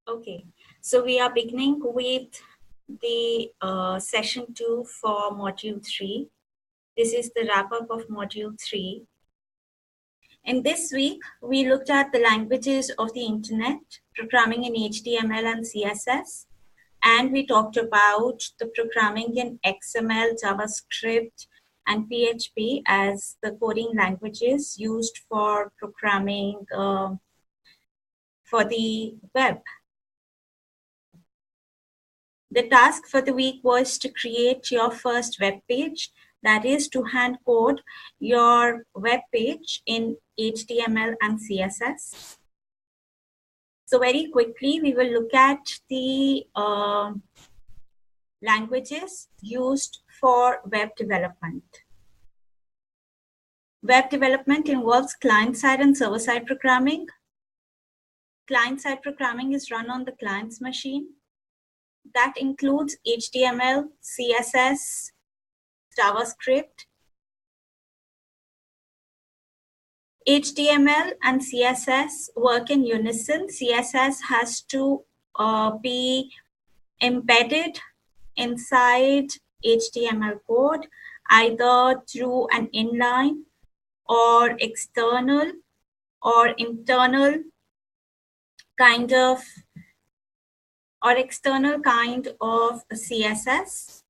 Okay, so we are beginning with the session 2 for module 3. This is the wrap up of module 3. In this week, we looked at the languages of the internet, programming in HTML and CSS, and we talked about the programming in XML, JavaScript, and PHP as the coding languages used for programming for the web. The task for the week was to create your first web page, that is to hand code your web page in HTML and CSS. So very quickly, we will look at the languages used for web development. Web development involves client-side and server-side programming. Client-side programming is run on the client's machine. That includes HTML, CSS, JavaScript. HTML and CSS work in unison. CSS has to be embedded inside HTML code, either through an inline or external or internal kind of CSS.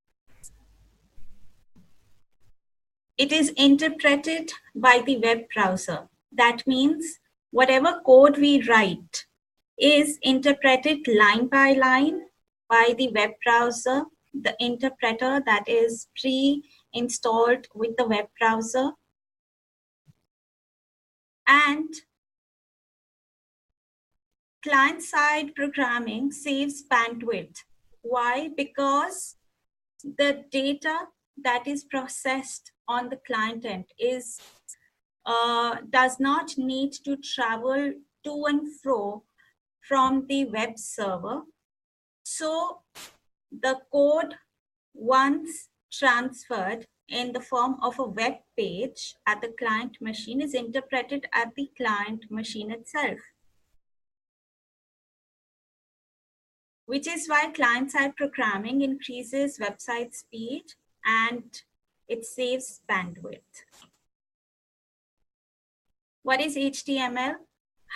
It is interpreted by the web browser. That means whatever code we write is interpreted line by line by the web browser, the interpreter that is pre-installed with the web browser. And client-side programming saves bandwidth. Why? Because the data that is processed on the client end does not need to travel to and fro from the web server. So the code, once transferred in the form of a web page at the client machine, is interpreted at the client machine itself. Which is why client-side programming increases website speed and it saves bandwidth. What is HTML?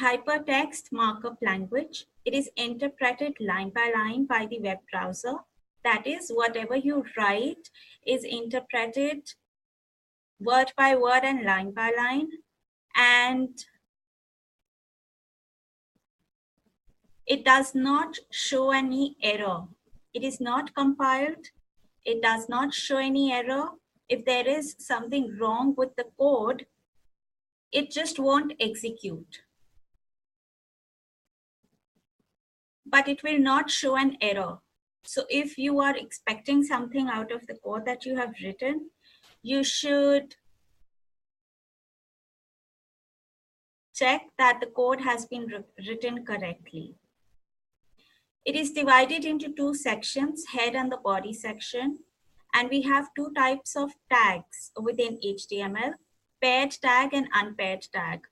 Hypertext markup language. It is interpreted line by line by the web browser. That is, whatever you write is interpreted word by word and line by line. And it does not show any error. It is not compiled. It does not show any error. If there is something wrong with the code, it just won't execute. But it will not show an error. So if you are expecting something out of the code that you have written, you should check that the code has been written correctly. It is divided into two sections, head and the body section. And we have two types of tags within HTML, paired tag and unpaired tag.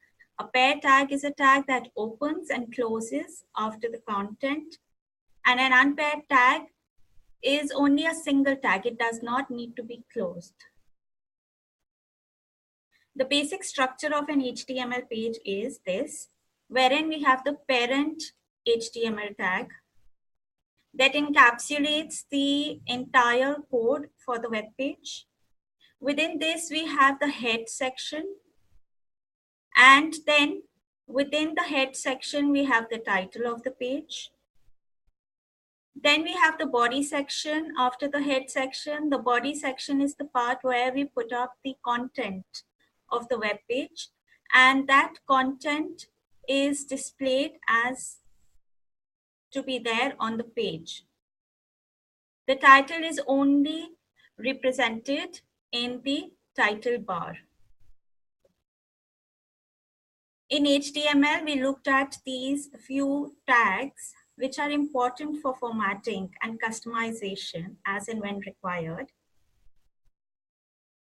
A paired tag is a tag that opens and closes after the content. And an unpaired tag is only a single tag. It does not need to be closed. The basic structure of an HTML page is this, wherein we have the parent HTML tag that encapsulates the entire code for the web page. Within this, we have the head section. And then within the head section, we have the title of the page. Then we have the body section. After the head section, the body section is the part where we put up the content of the web page. And that content is displayed as to be there on the page. The title is only represented in the title bar. In HTML, we looked at these few tags which are important for formatting and customization as and when required.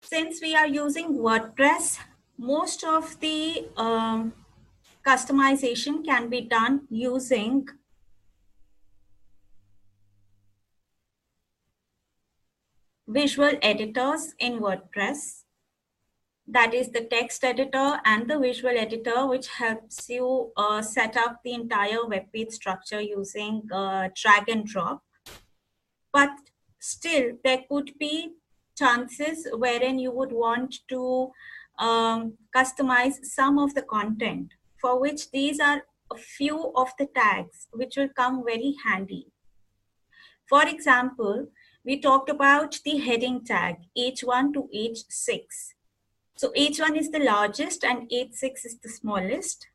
Since we are using WordPress, most of the customization can be done using visual editors in WordPress. That is the text editor and the visual editor, which helps you set up the entire web page structure using drag and drop. But still, there could be chances wherein you would want to customize some of the content, for which these are a few of the tags which will come very handy. For example, we talked about the heading tag H1 to H6. So H1 is the largest and H6 is the smallest.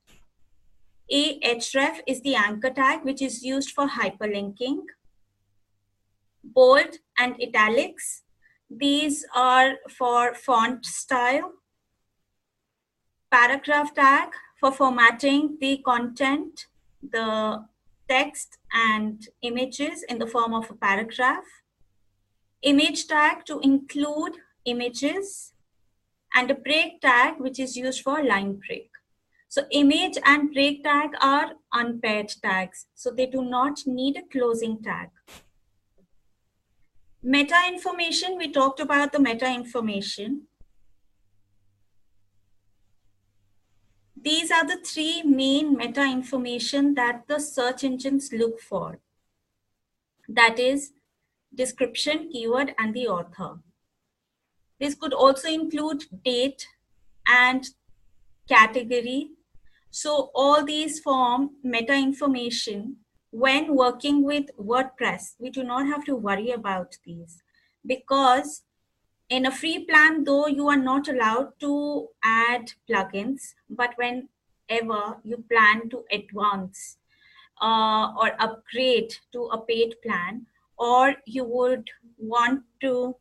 href is the anchor tag, which is used for hyperlinking. Bold and italics, these are for font style. Paragraph tag for formatting the content, the text and images in the form of a paragraph. Image tag to include images, and a break tag, which is used for line break. So image and break tag are unpaired tags, so they do not need a closing tag. Meta information, we talked about the meta information. These are the three main meta information that the search engines look for. That is description, keyword, and the author. This could also include date and category. So all these form meta information. When working with WordPress, we do not have to worry about these, because in a free plan, though, you are not allowed to add plugins, but whenever you plan to advance or upgrade to a paid plan, or you would want to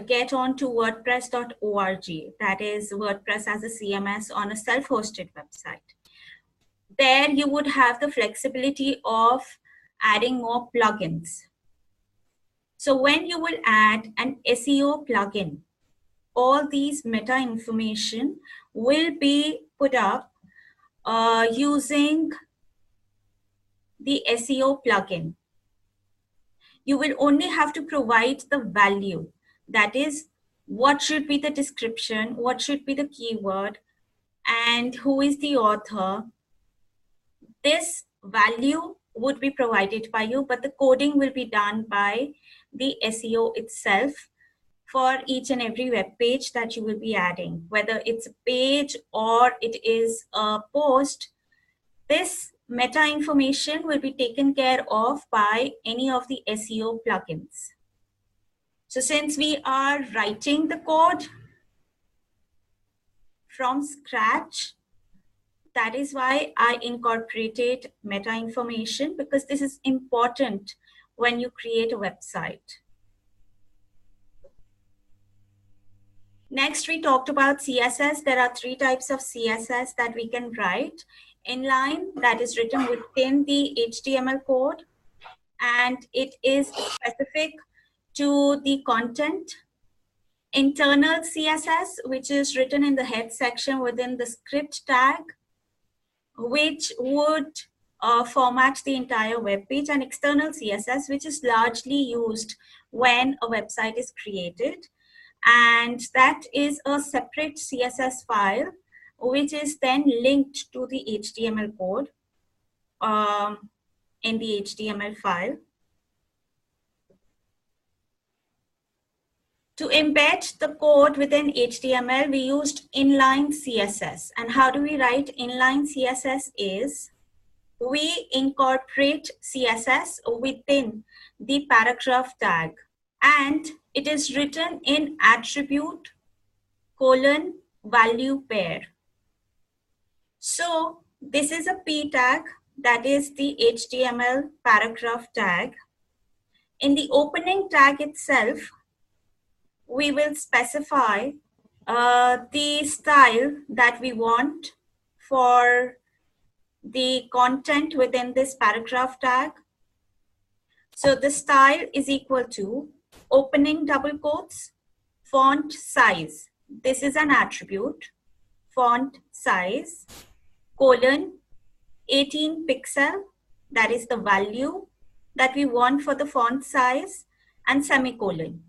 get onto WordPress.org, that is WordPress as a CMS on a self-hosted website. There you would have the flexibility of adding more plugins. So when you will add an SEO plugin, all these meta information will be put up using the SEO plugin. You will only have to provide the value. That is, what should be the description, what should be the keyword, and who is the author. This value would be provided by you, but the coding will be done by the SEO itself for each and every web page that you will be adding, whether it's a page or it is a post. This meta information will be taken care of by any of the SEO plugins. So since we are writing the code from scratch, that is why I incorporated meta information, because this is important when you create a website. Next, we talked about CSS. There are three types of CSS that we can write. Inline, that is written within the HTML code, and it is specific to the content. Internal CSS, which is written in the head section within the script tag, which would format the entire web page. And external CSS, which is largely used when a website is created. And that is a separate CSS file, which is then linked to the HTML code in the HTML file. To embed the code within HTML, we used inline CSS. And how do we write inline CSS is, we incorporate CSS within the paragraph tag, and it is written in attribute : value pair. So this is a P tag, that is the HTML paragraph tag. In the opening tag itself, we will specify the style that we want for the content within this paragraph tag. So the style is equal to opening double quotes, font size. This is an attribute. Font size, : 18 pixel, that is the value. that we want for the font size, and semicolon.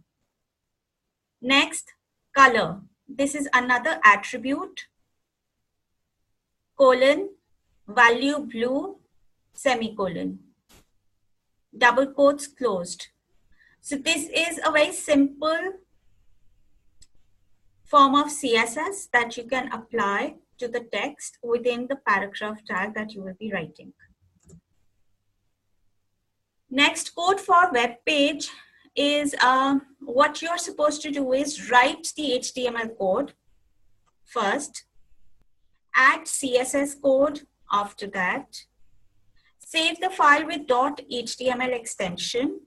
Next, color. This is another attribute, colon, value blue, semicolon, double quotes closed. So this is a very simple form of CSS that you can apply to the text within the paragraph tag that you will be writing. Next, code for web page is what you're supposed to do is write the HTML code first, add CSS code after that, save the file with .html extension,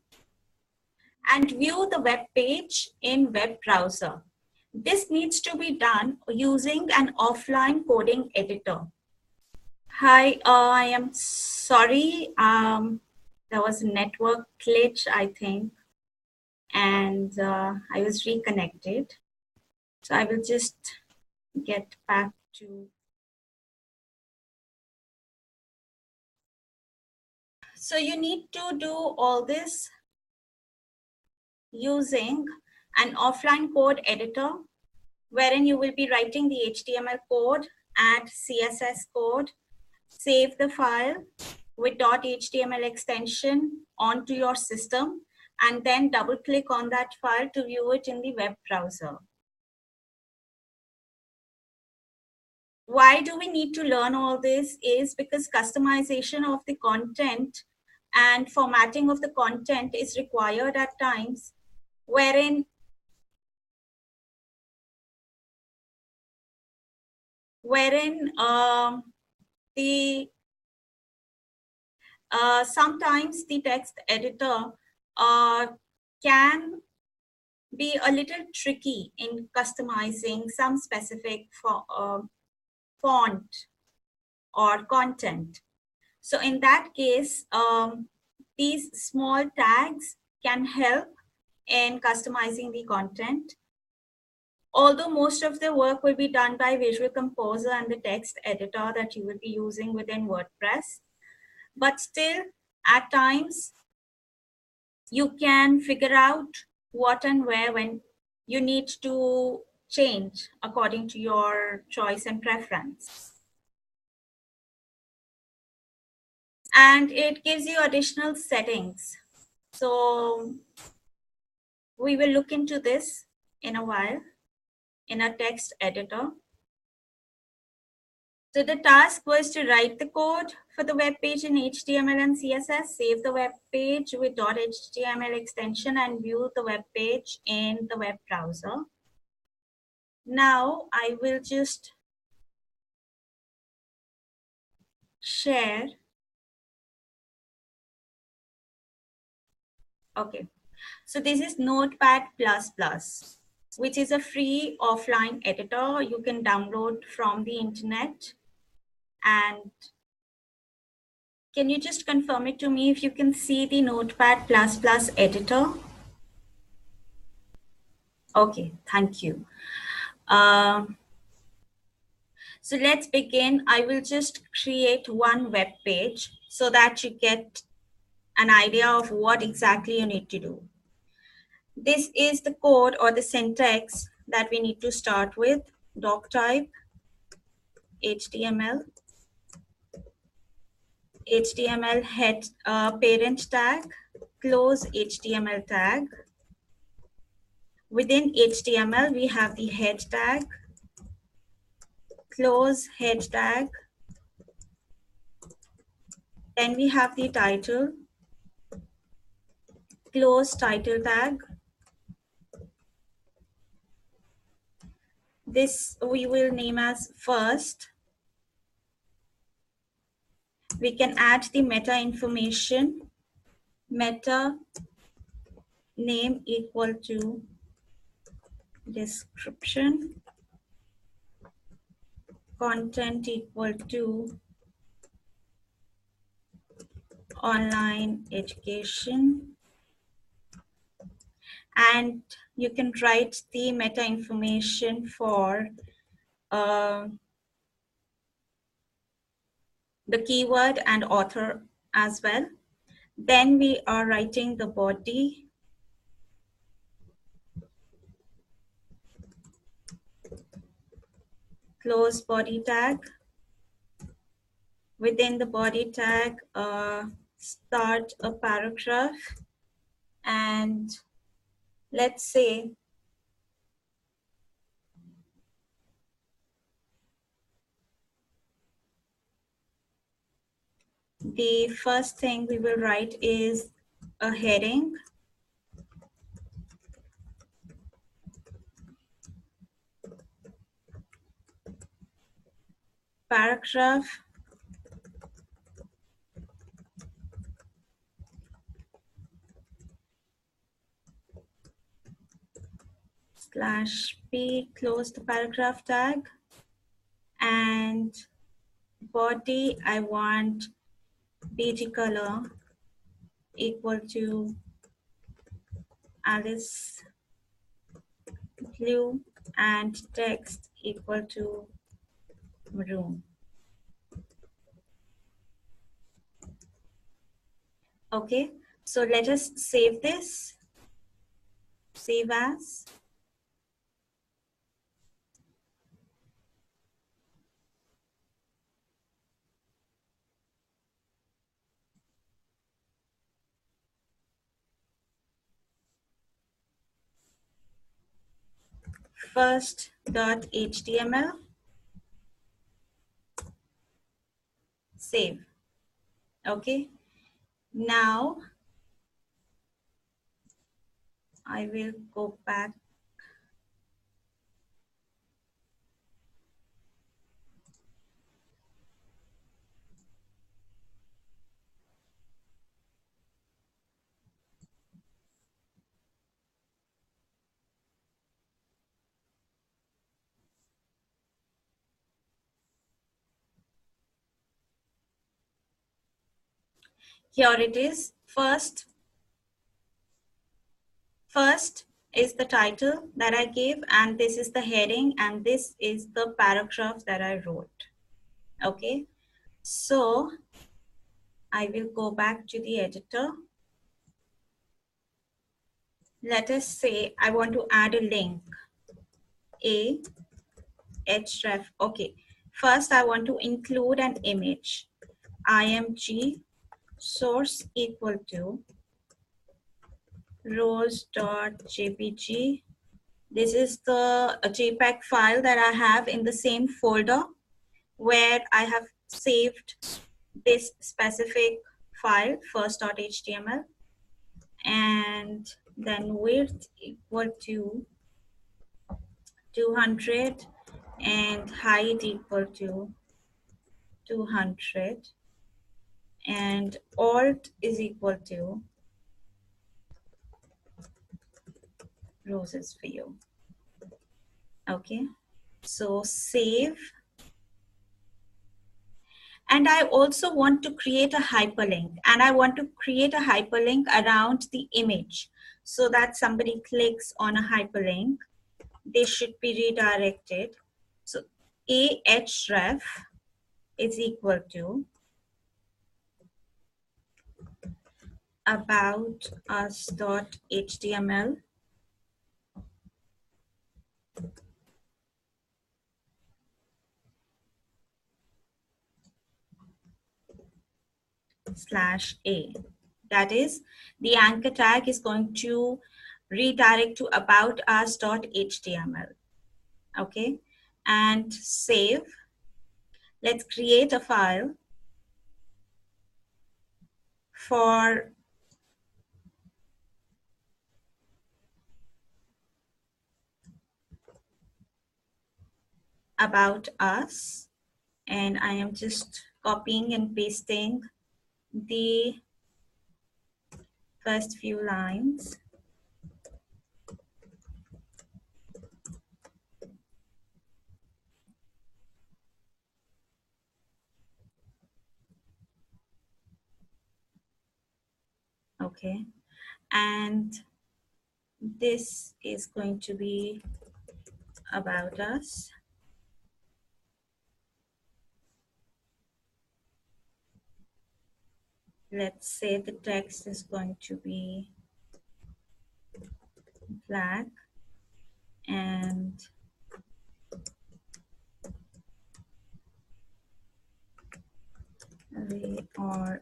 and view the web page in web browser. This needs to be done using an offline coding editor. Hi, I am sorry. There was a network glitch, I think, and I was reconnected. So I will just get back to. So you need to do all this using an offline code editor, wherein you will be writing the HTML code, add CSS code, save the file with .html extension onto your system, and then double click on that file to view it in the web browser. Why do we need to learn all this is because customization of the content and formatting of the content is required at times, wherein sometimes the text editor can be a little tricky in customizing some specific font or content. So in that case, these small tags can help in customizing the content. Although most of the work will be done by Visual Composer and the text editor that you will be using within WordPress, but still at times you can figure out what and where when you need to change according to your choice and preference. And it gives you additional settings. So we will look into this in a while in a text editor. So the task was to write the code for the web page in HTML and CSS, save the web page with .html extension, and view the web page in the web browser. Now I will just share. Okay, so this is Notepad++, which is a free offline editor you can download from the internet. And can you just confirm it to me if you can see the Notepad++ editor? Okay, thank you. So let's begin. I will just create one web page so that you get an idea of what exactly you need to do. This is the code or the syntax that we need to start with. Doc type, HTML, HTML head parent tag, close HTML tag. Within HTML, we have the head tag, close head tag. Then we have the title, close title tag. This we will name as first. We can add the meta information, meta name equal to description, content equal to online education, and you can write the meta information for the keyword and author as well. Then we are writing the body, close body tag. Within the body tag, start a paragraph, and let's say the first thing we will write is a heading, paragraph, /p, close the paragraph tag, and body, I want BG color equal to Alice blue and text equal to maroon. Okay, so let us save this, save as. First.html, save. Okay, now I will go back. Here it is. First is the title that I gave, and this is the heading, and this is the paragraph that I wrote. Okay, so I will go back to the editor. Let us say I want to add a link, a href. Okay, first I want to include an image, img source equal to rose.jpg. This is the JPEG file that I have in the same folder where I have saved this specific file, first.html, and then width equal to 200 and height equal to 200, and alt is equal to roses for you. Okay, so save. And I also want to create a hyperlink, and I want to create a hyperlink around the image so that somebody clicks on a hyperlink, they should be redirected. So href is equal to about us.html /a. That is, the anchor tag is going to redirect to about us.html. Okay, and save. Let's create a file for about us, and I am just copying and pasting the first few lines. Okay, and this is going to be about us. Let's say the text is going to be black and we are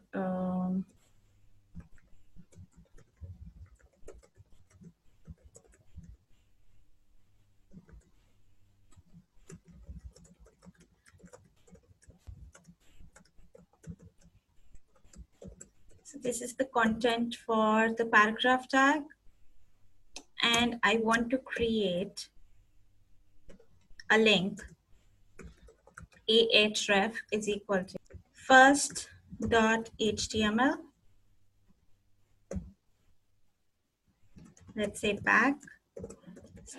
so this is the content for the paragraph tag, and I want to create a link. href is equal to first.html, let's say back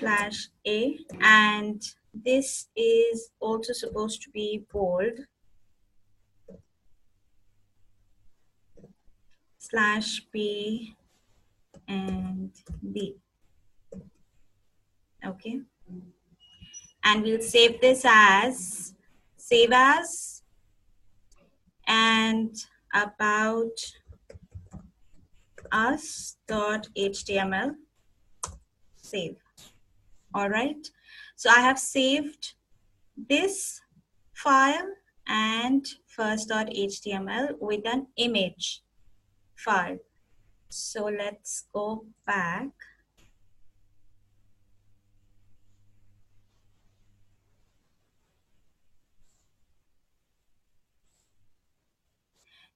/a, and this is also supposed to be bold /b and b. Okay, and we'll save this as save as and about us.html save. All right, so I have saved this file and first.html with an image file. So let's go back.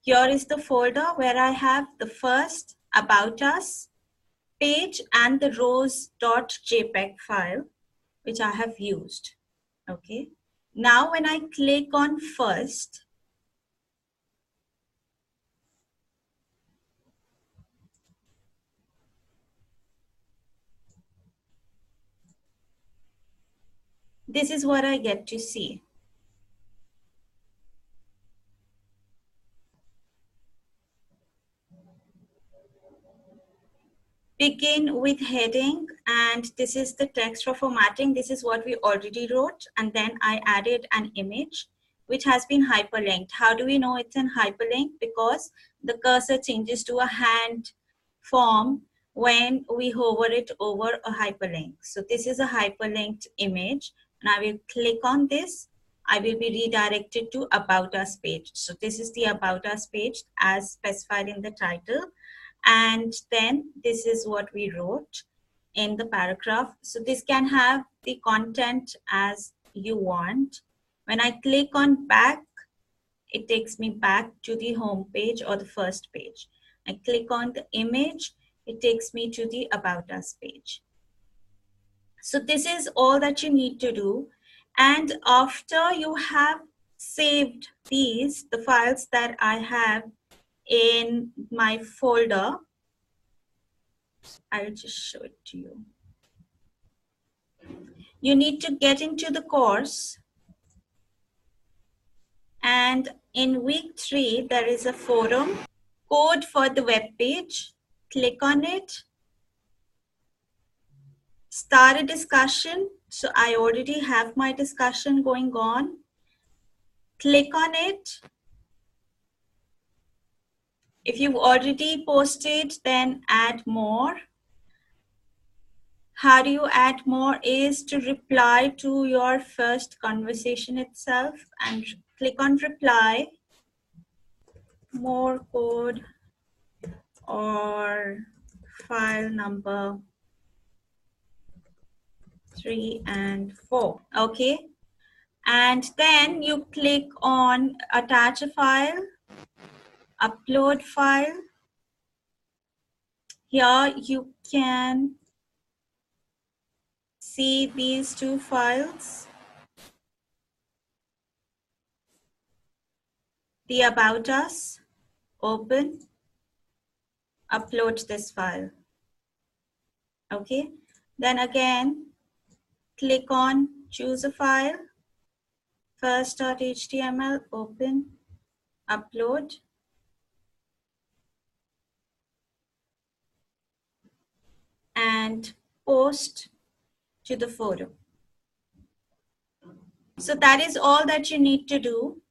Here is the folder where I have the first about us page and the rows.jpg file, which I have used. Okay. Now when I click on first, this is what I get to see. Begin with heading, and this is the text for formatting. This is what we already wrote, and then I added an image which has been hyperlinked. How do we know it's an hyperlink? Because the cursor changes to a hand form when we hover it over a hyperlink. So this is a hyperlinked image, and I will click on this. I will be redirected to About Us page. So this is the About Us page as specified in the title. And then this is what we wrote in the paragraph. So this can have the content as you want. When I click on back, it takes me back to the home page or the first page. I click on the image, it takes me to the About Us page. So this is all that you need to do. And after you have saved these, the files that I have in my folder, I'll just show it to you. You need to get into the course, and in week 3 there is a forum code for the web page. Click on it, start a discussion. So I already have my discussion going on. Click on it. If you've already posted, then add more. How do you add more is to reply to your first conversation itself, and click on reply, more code or file number 3 and 4. Okay, and then you click on attach a file, upload file. Here you can see these two files, the About Us. Open, upload this file. Okay, then again click on choose a file, first.html, open, upload, and post to the forum. So that is all that you need to do.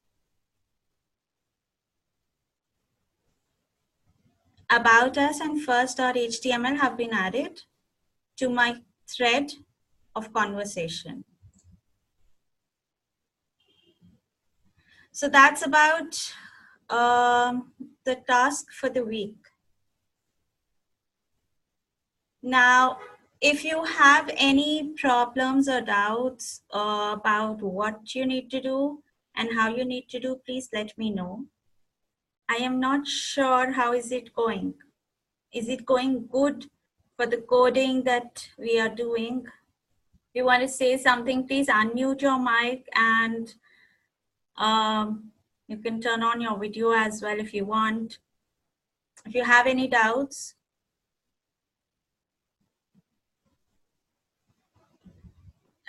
About Us and first.html have been added to my thread of conversation. So that's about the task for the week. Now, if you have any problems or doubts about what you need to do and how you need to do, please let me know. I am not sure how is it going. Is it going good for the coding that we are doing? If you want to say something, please unmute your mic, and you can turn on your video as well if you want. If you have any doubts.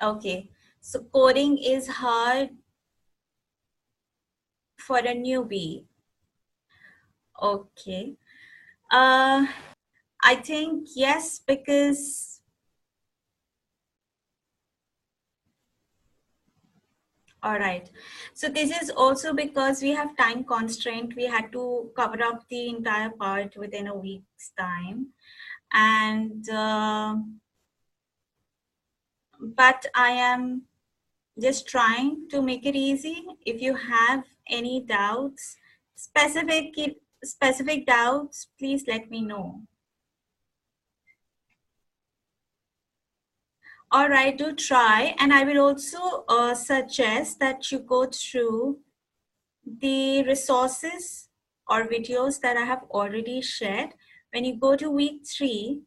Okay, so coding is hard for a newbie. Okay. I think yes, because all right. So this is also because we have time constraint. We had to cover up the entire part within a week's time. And but I am just trying to make it easy. If you have any doubts, specific doubts, please let me know. All right, do try. And I will also suggest that you go through the resources or videos that I have already shared. When you go to week 3,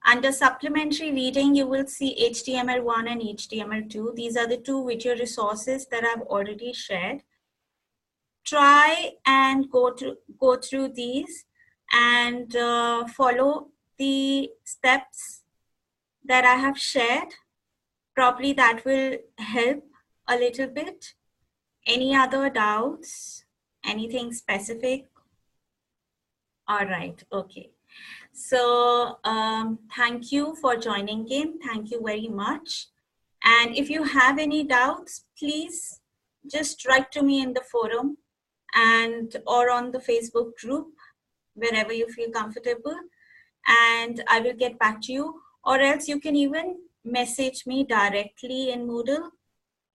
under supplementary reading, you will see HTML1 and HTML2. These are the 2 video resources that I've already shared. Try and go through these and follow the steps that I have shared. Probably that will help a little bit. Any other doubts? Anything specific? All right, okay. So thank you for joining in. Thank you very much. And if you have any doubts, please just write to me in the forum and or on the Facebook group, wherever you feel comfortable, and I will get back to you. Or else you can even message me directly in Moodle.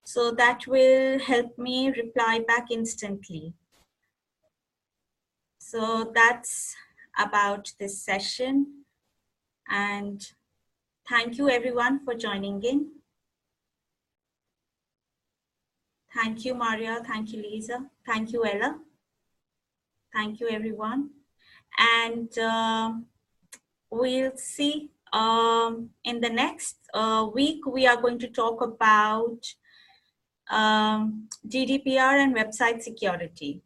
So that will help me reply back instantly. So that's about this session. And thank you everyone for joining in. Thank you, Maria. Thank you, Lisa. Thank you, Ella. Thank you, everyone. And we'll see in the next week, we are going to talk about GDPR and website security.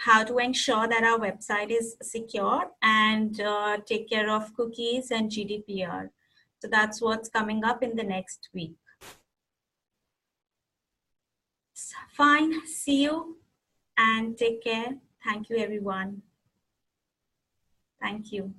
How to ensure that our website is secure and take care of cookies and GDPR. So that's what's coming up in the next week. Fine, see you and take care. Thank you, everyone. Thank you.